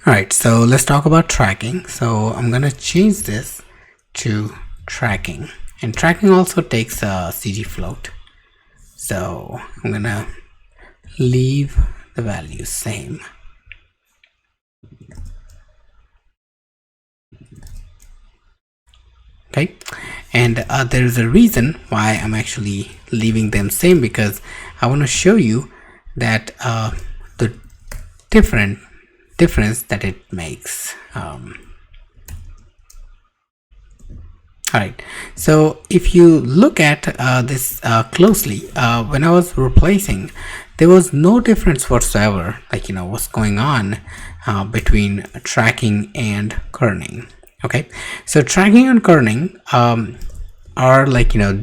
Alright, so let's talk about tracking. So I'm gonna change this to tracking, and tracking also takes a CG float. So I'm gonna leave the values same. Okay, and there's a reason why I'm actually leaving them same, because I want to show you that the difference that it makes. Alright, so if you look at this closely, when I was replacing, there was no difference whatsoever, like what's going on between tracking and kerning. Okay, so tracking and kerning are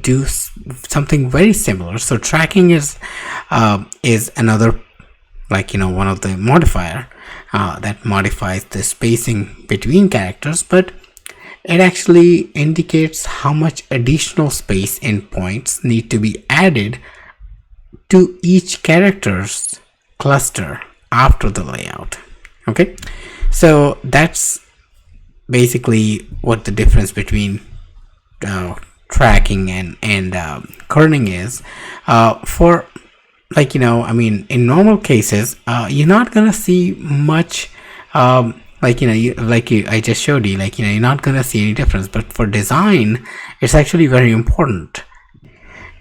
do something very similar. So tracking is another one of the modifier that modifies the spacing between characters, but it actually indicates how much additional space in points need to be added to each character's cluster after the layout. Okay, so that's basically what the difference between tracking and kerning is. For in normal cases, you're not gonna see much. I just showed you, you're not gonna see any difference. But for design, it's actually very important,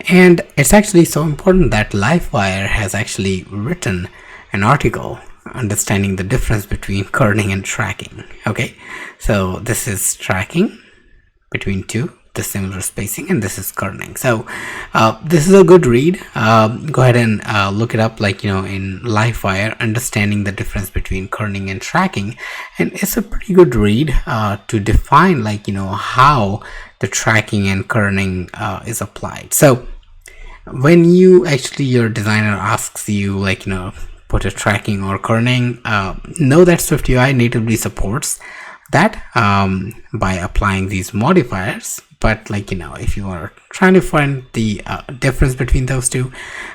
and it's actually so important that Livewire has actually written an article understanding the difference between kerning and tracking. Okay, so this is tracking between two, the similar spacing, and this is kerning. So this is a good read. Go ahead and look it up, in Livewire, understanding the difference between kerning and tracking, and it's a pretty good read to define how the tracking and kerning is applied. So when you actually, your designer asks you put a tracking or kerning, know that SwiftUI natively supports that by applying these modifiers. But if you are trying to find the difference between those two,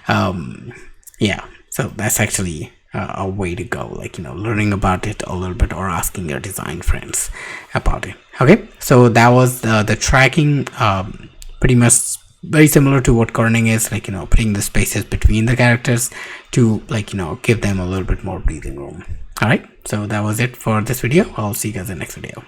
yeah, so that's actually a way to go, learning about it a little bit or asking your design friends about it. Okay, so that was the tracking, pretty much very similar to what kerning is, putting the spaces between the characters to give them a little bit more breathing room. All right, so that was it for this video. I'll see you guys in the next video.